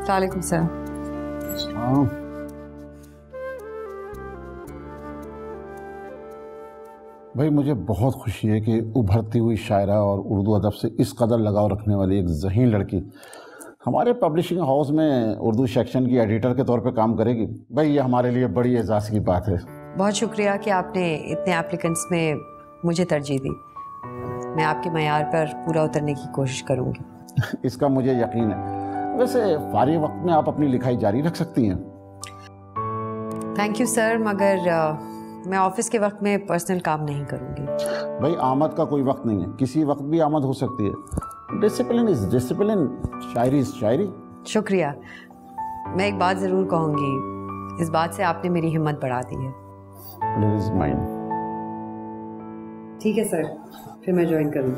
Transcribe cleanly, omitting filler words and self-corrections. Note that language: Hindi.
वालेकुम सर। हाँ, भाई मुझे बहुत खुशी है कि उभरती हुई शायरा और उर्दू अदब से इस कदर लगाव रखने वाली एक ज़हीन लड़की हमारे पब्लिशिंग हाउस में उर्दू सेक्शन की एडिटर के तौर पे काम करेगी। भाई ये हमारे लिए बड़ी एजाज़ की बात है। बहुत शुक्रिया कि आपने इतने एप्लीकेंट्स में मुझे तरजीह दी। मैं आपके मयार पर पूरा उतरने की कोशिश करूंगी। इसका मुझे यकीन है। वैसे फारिग वक्त में आप अपनी लिखाई जारी रख सकती हैं। थैंक यू सर, मगर मैं ऑफिस के वक्त में पर्सनल काम नहीं करूंगी। भाई आमद का कोई वक्त नहीं है, किसी वक्त भी आमद हो सकती है। Discipline is discipline, shayari is shayari. शुक्रिया। मैं एक बात ज़रूर कहूँगी, इस बात से आपने मेरी हिम्मत बढ़ा दी है। Please mind. ठीक है सर, फिर मैं ज्वाइन करूँ।